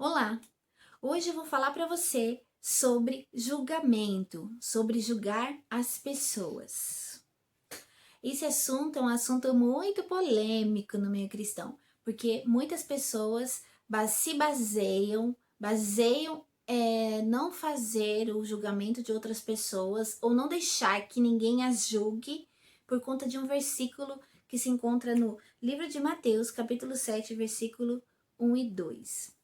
Olá! Hoje eu vou falar para você sobre julgamento, sobre julgar as pessoas. Esse assunto é um assunto muito polêmico no meio cristão, porque muitas pessoas se baseiam não fazer o julgamento de outras pessoas ou não deixar que ninguém as julgue por conta de um versículo que se encontra no livro de Mateus, capítulo 7, versículo 1 e 2.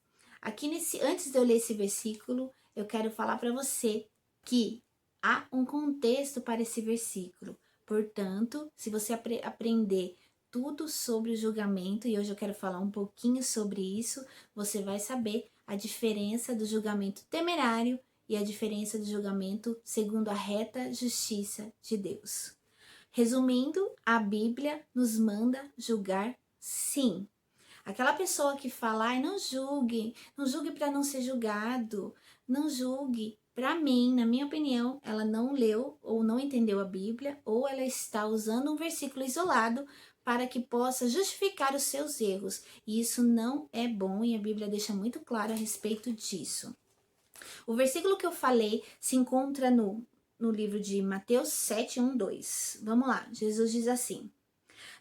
Antes de eu ler esse versículo, eu quero falar para você que há um contexto para esse versículo. Portanto, se você aprender tudo sobre o julgamento, e hoje eu quero falar um pouquinho sobre isso, você vai saber a diferença do julgamento temerário e a diferença do julgamento segundo a reta justiça de Deus. Resumindo, a Bíblia nos manda julgar sim. Aquela pessoa que fala, ai, não julgue para não ser julgado, não julgue. Para mim, na minha opinião, ela não leu ou não entendeu a Bíblia, ou ela está usando um versículo isolado para que possa justificar os seus erros. E isso não é bom e a Bíblia deixa muito claro a respeito disso. O versículo que eu falei se encontra no livro de Mateus 7, 1, 2. Vamos lá, Jesus diz assim: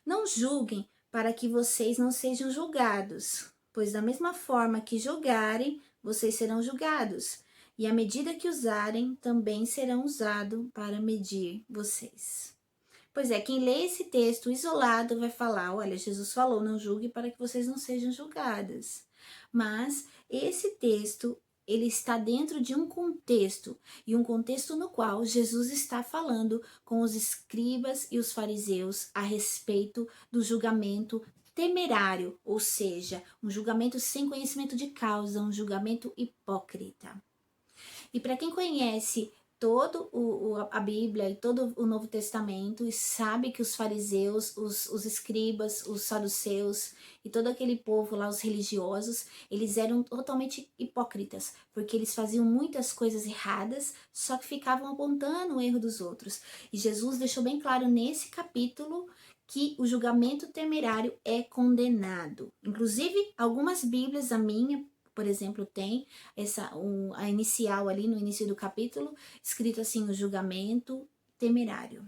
não julguem para que vocês não sejam julgados, pois da mesma forma que julgarem, vocês serão julgados, e a medida que usarem também serão usado para medir vocês. Pois é, quem lê esse texto isolado vai falar, olha, Jesus falou, não julgue para que vocês não sejam julgadas. Mas esse texto, ele está dentro de um contexto, e um contexto no qual Jesus está falando com os escribas e os fariseus a respeito do julgamento temerário, ou seja, um julgamento sem conhecimento de causa, um julgamento hipócrita. E para quem conhece todo a Bíblia e todo o Novo Testamento e sabe que os fariseus, os escribas, os saduceus e todo aquele povo lá, os religiosos, eles eram totalmente hipócritas, porque eles faziam muitas coisas erradas, só que ficavam apontando o erro dos outros. E Jesus deixou bem claro nesse capítulo que o julgamento temerário é condenado. Inclusive, algumas Bíblias, a minha, por exemplo, tem a inicial ali no início do capítulo, escrito assim, o julgamento temerário.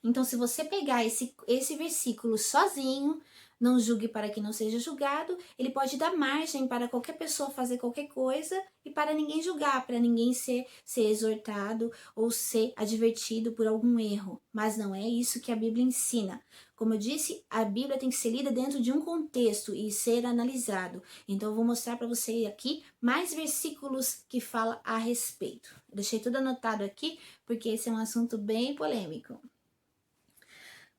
Então, se você pegar esse versículo sozinho, não julgue para que não seja julgado, ele pode dar margem para qualquer pessoa fazer qualquer coisa e para ninguém julgar, para ninguém ser exortado ou ser advertido por algum erro. Mas não é isso que a Bíblia ensina. Como eu disse, a Bíblia tem que ser lida dentro de um contexto e ser analisado. Então, eu vou mostrar para você aqui mais versículos que falam a respeito. Eu deixei tudo anotado aqui, porque esse é um assunto bem polêmico.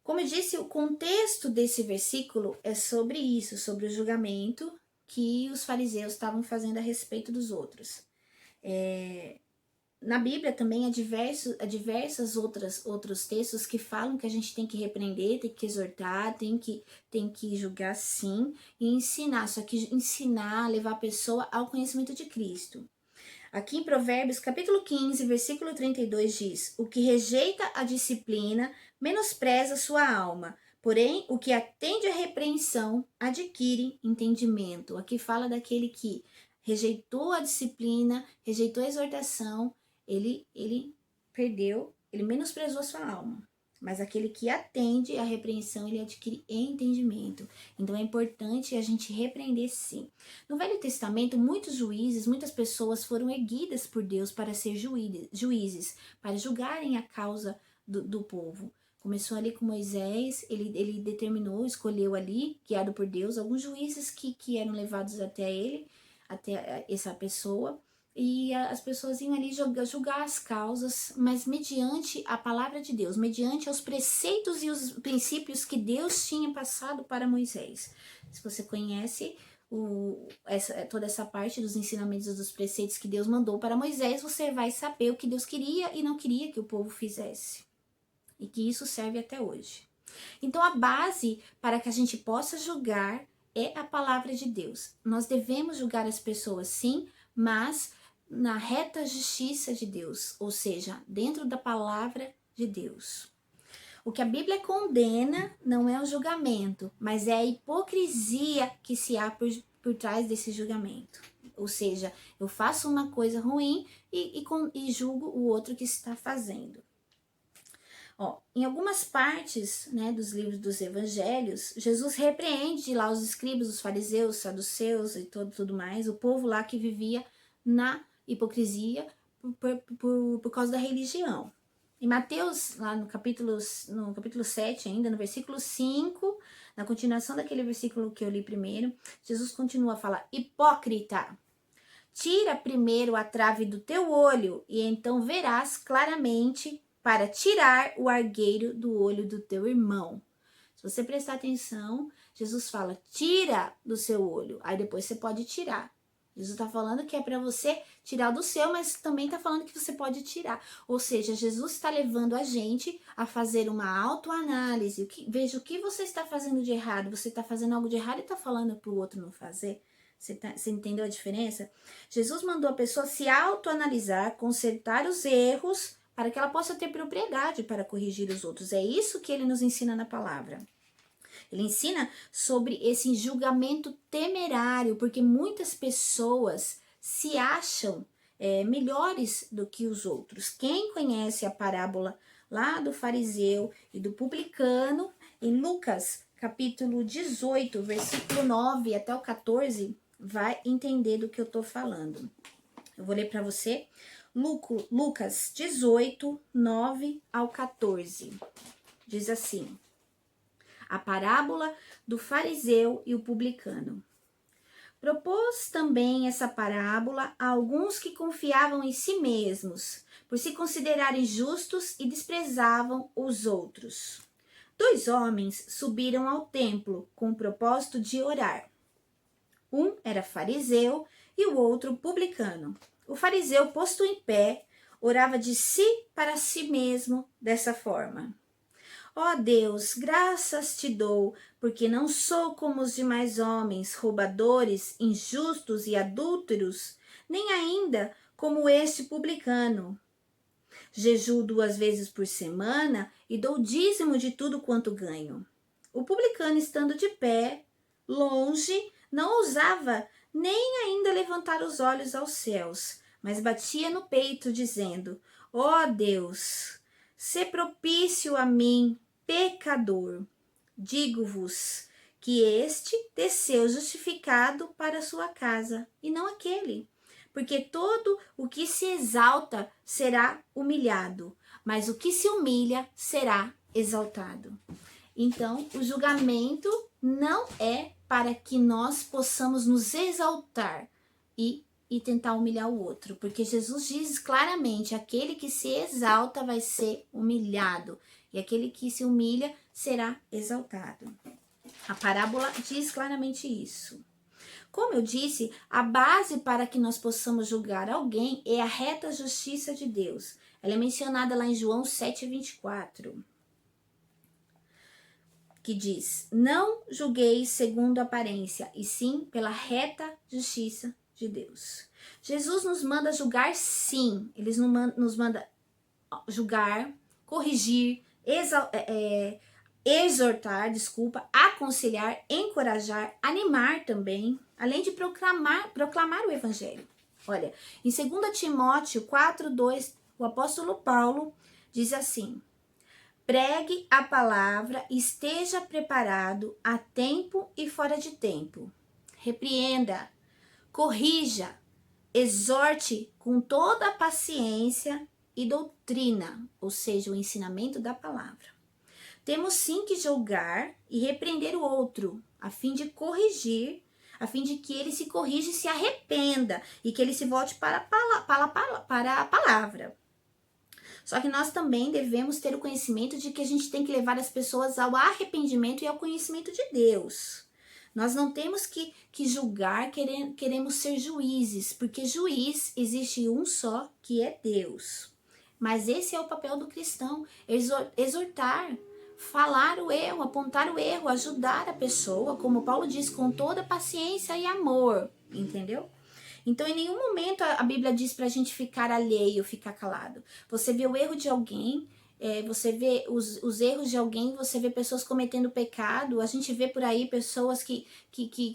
Como eu disse, o contexto desse versículo é sobre isso, sobre o julgamento que os fariseus estavam fazendo a respeito dos outros. Na Bíblia também há diversos outros textos que falam que a gente tem que repreender, tem que exortar, tem que julgar sim e ensinar, só que ensinar, levar a pessoa ao conhecimento de Cristo. Aqui em Provérbios, capítulo 15, versículo 32 diz: o que rejeita a disciplina menospreza sua alma, porém o que atende à repreensão adquire entendimento. Aqui fala daquele que rejeitou a disciplina, rejeitou a exortação, ele perdeu, ele menosprezou a sua alma. Mas aquele que atende à repreensão, ele adquire entendimento. Então é importante a gente repreender sim. No Velho Testamento, muitos juízes, muitas pessoas foram erguidas por Deus para ser juízes, para julgarem a causa do povo. Começou ali com Moisés, ele determinou, escolheu ali, guiado por Deus, alguns juízes que eram levados até ele, até essa pessoa, e as pessoas iam ali julgar as causas, mas mediante a palavra de Deus, mediante os preceitos e os princípios que Deus tinha passado para Moisés. Se você conhece toda essa parte dos ensinamentos, dos preceitos que Deus mandou para Moisés, você vai saber o que Deus queria e não queria que o povo fizesse. E que isso serve até hoje. Então a base para que a gente possa julgar é a palavra de Deus. Nós devemos julgar as pessoas sim, mas na reta justiça de Deus, ou seja, dentro da palavra de Deus. O que a Bíblia condena não é o julgamento, mas é a hipocrisia que se há por trás desse julgamento. Ou seja, eu faço uma coisa ruim e julgo o outro que está fazendo. Ó, em algumas partes, né, dos livros dos evangelhos, Jesus repreende lá os escribas, os fariseus, os saduceus e tudo mais, o povo lá que vivia na hipocrisia por causa da religião. Em Mateus, lá no capítulo 7 ainda, no versículo 5, na continuação daquele versículo que eu li primeiro, Jesus continua a falar: hipócrita, tira primeiro a trave do teu olho e então verás claramente para tirar o argueiro do olho do teu irmão. Se você prestar atenção, Jesus fala, tira do seu olho, aí depois você pode tirar. Jesus está falando que é para você tirar do seu, mas também está falando que você pode tirar. Ou seja, Jesus está levando a gente a fazer uma autoanálise. Veja o que você está fazendo de errado. Você está fazendo algo de errado e está falando para o outro não fazer? Você entendeu a diferença? Jesus mandou a pessoa se autoanalisar, consertar os erros, para que ela possa ter propriedade para corrigir os outros. É isso que ele nos ensina na palavra. Ele ensina sobre esse julgamento temerário, porque muitas pessoas se acham melhores do que os outros. Quem conhece a parábola lá do fariseu e do publicano, em Lucas capítulo 18, versículo 9 até o 14, vai entender do que eu tô falando. Eu vou ler para você. Lucas 18, 9 ao 14. Diz assim: a parábola do fariseu e o publicano. Propôs também essa parábola a alguns que confiavam em si mesmos, por se considerarem justos e desprezavam os outros. 2 homens subiram ao templo com o propósito de orar. Um era fariseu e o outro publicano. O fariseu, posto em pé, orava de si para si mesmo dessa forma: ó Deus, graças te dou, porque não sou como os demais homens, roubadores, injustos e adúlteros, nem ainda como este publicano. Jejuo 2 vezes por semana e dou dízimo de tudo quanto ganho. O publicano, estando de pé, longe, não ousava nem ainda levantar os olhos aos céus, mas batia no peito, dizendo: ó Deus, sê propício a mim, pecador. Digo-vos que este desceu justificado para a sua casa, e não aquele. Porque todo o que se exalta será humilhado, mas o que se humilha será exaltado. Então, o julgamento não é para que nós possamos nos exaltar e tentar humilhar o outro, porque Jesus diz claramente: aquele que se exalta vai ser humilhado, e aquele que se humilha será exaltado. A parábola diz claramente isso. Como eu disse, a base para que nós possamos julgar alguém é a reta justiça de Deus. Ela é mencionada lá em João 7,24. Que diz: não julgueis segundo a aparência, e sim pela reta justiça de Deus. Jesus nos manda julgar, sim. Ele nos manda julgar, corrigir, exortar, aconselhar, encorajar, animar também, além de proclamar o evangelho. Olha, em 2 Timóteo 4:2, o apóstolo Paulo diz assim: pregue a palavra, esteja preparado a tempo e fora de tempo. Repreenda, corrija, exorte com toda a paciência e doutrina, ou seja, o ensinamento da palavra. Temos sim que julgar e repreender o outro, a fim de corrigir, a fim de que ele se corrija e se arrependa, e que ele se volte para a palavra. Só que nós também devemos ter o conhecimento de que a gente tem que levar as pessoas ao arrependimento e ao conhecimento de Deus. Nós não temos que julgar, queremos ser juízes, porque juiz existe um só, que é Deus. Mas esse é o papel do cristão, exortar, falar o erro, apontar o erro, ajudar a pessoa, como Paulo diz, com toda paciência e amor, entendeu? Então, em nenhum momento a Bíblia diz pra gente ficar alheio, ficar calado. Você vê o erro de alguém, você vê os erros de alguém, você vê pessoas cometendo pecado, a gente vê por aí pessoas que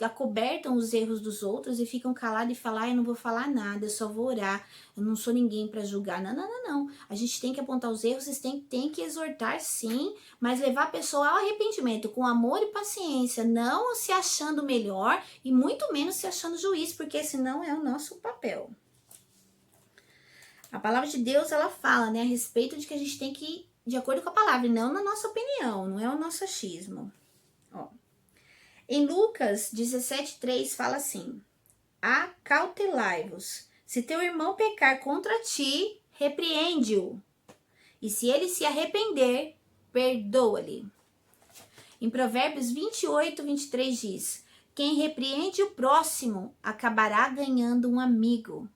acobertam os erros dos outros e ficam caladas e falam, eu não vou falar nada, eu só vou orar, eu não sou ninguém para julgar. Não, não, não, não. A gente tem que apontar os erros, tem que exortar sim, mas levar a pessoa ao arrependimento com amor e paciência, não se achando melhor e muito menos se achando juiz, porque esse não é o nosso papel. A palavra de Deus, ela fala, né, a respeito de que a gente tem que ir de acordo com a palavra, e não na nossa opinião, não é o nosso achismo. Ó. Em Lucas 17:3 fala assim: acautelai-vos, se teu irmão pecar contra ti, repreende-o, e se ele se arrepender, perdoa-lhe. Em Provérbios 28:23 diz: quem repreende o próximo acabará ganhando um amigo,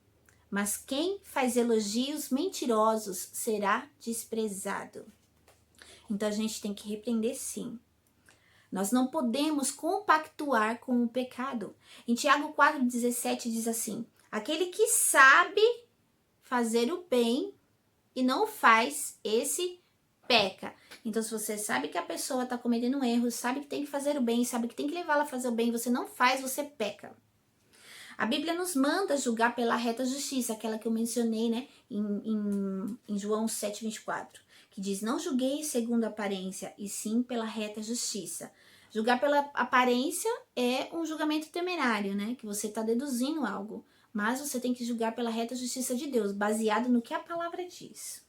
mas quem faz elogios mentirosos será desprezado. Então a gente tem que repreender sim. Nós não podemos compactuar com o pecado. Em Tiago 4,17 diz assim: aquele que sabe fazer o bem e não faz, esse peca. Então, se você sabe que a pessoa está cometendo um erro, sabe que tem que fazer o bem, sabe que tem que levá-la a fazer o bem, você não faz, você peca. A Bíblia nos manda julgar pela reta justiça, aquela que eu mencionei, né, em João 7,24, que diz: não julguei segundo a aparência, e sim pela reta justiça. Julgar pela aparência é um julgamento temerário, né, que você está deduzindo algo, mas você tem que julgar pela reta justiça de Deus, baseado no que a palavra diz.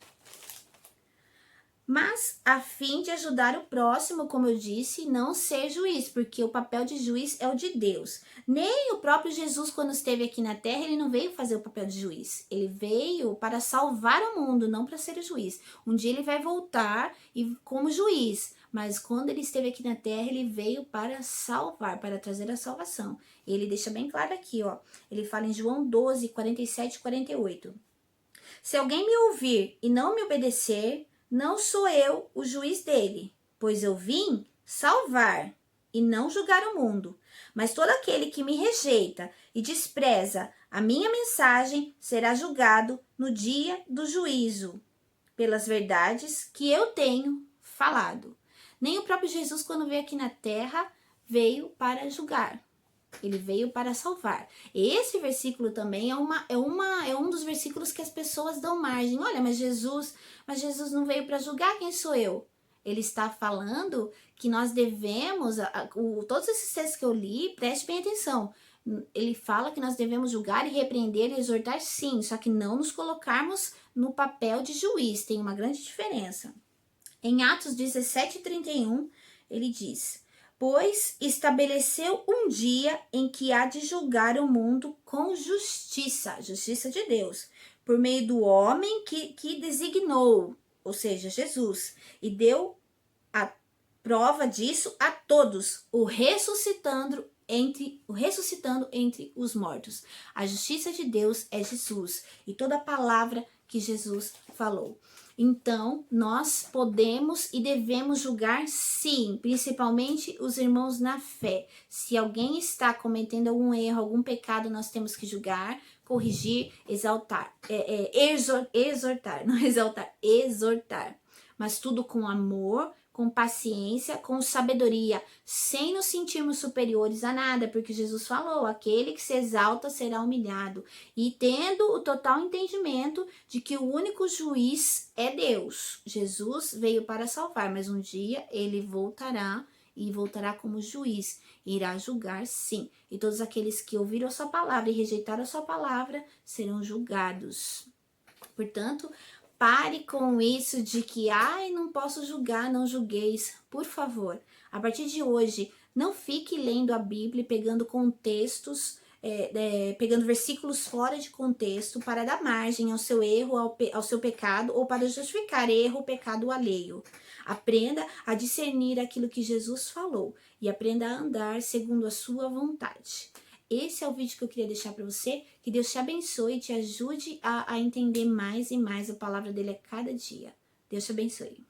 Mas a fim de ajudar o próximo, como eu disse, não ser juiz, porque o papel de juiz é o de Deus. Nem o próprio Jesus, quando esteve aqui na terra, ele não veio fazer o papel de juiz. Ele veio para salvar o mundo, não para ser o juiz. Um dia ele vai voltar como juiz, mas quando ele esteve aqui na terra, ele veio para salvar, para trazer a salvação. Ele deixa bem claro aqui, ó. Ele fala em João 12, 47 e 48. Se alguém me ouvir e não me obedecer, não sou eu o juiz dele, pois eu vim salvar e não julgar o mundo. Mas todo aquele que me rejeita e despreza a minha mensagem será julgado no dia do juízo, pelas verdades que eu tenho falado. Nem o próprio Jesus, quando veio aqui na terra, veio para julgar. Ele veio para salvar. Esse versículo também é um dos versículos que as pessoas dão margem. Olha, mas Jesus não veio para julgar, quem sou eu? Ele está falando que nós devemos, todos esses textos que eu li, preste bem atenção. Ele fala que nós devemos julgar e repreender e exortar sim, só que não nos colocarmos no papel de juiz. Tem uma grande diferença. Em Atos 17:31, ele diz: pois estabeleceu um dia em que há de julgar o mundo com justiça, justiça de Deus, por meio do homem que designou, ou seja, Jesus, e deu a prova disso a todos, o ressuscitando entre os mortos. A justiça de Deus é Jesus e toda a palavra que Jesus falou. Então, nós podemos e devemos julgar sim, principalmente os irmãos na fé. Se alguém está cometendo algum erro, algum pecado, nós temos que julgar, corrigir, exaltar, exortar, não exaltar, exortar. Mas tudo com amor, com paciência, com sabedoria, sem nos sentirmos superiores a nada, porque Jesus falou, aquele que se exalta será humilhado, e tendo o total entendimento de que o único juiz é Deus. Jesus veio para salvar, mas um dia ele voltará, e voltará como juiz, irá julgar sim, e todos aqueles que ouviram a sua palavra e rejeitaram a sua palavra serão julgados. Portanto, pare com isso de que, não posso julgar, não julgueis. Por favor, a partir de hoje, não fique lendo a Bíblia e pegando contextos, pegando versículos fora de contexto para dar margem ao seu erro, ao seu pecado, ou para justificar erro ou pecado alheio. Aprenda a discernir aquilo que Jesus falou e aprenda a andar segundo a sua vontade. Esse é o vídeo que eu queria deixar para você. Que Deus te abençoe e te ajude a entender mais e mais a palavra dele a cada dia. Deus te abençoe.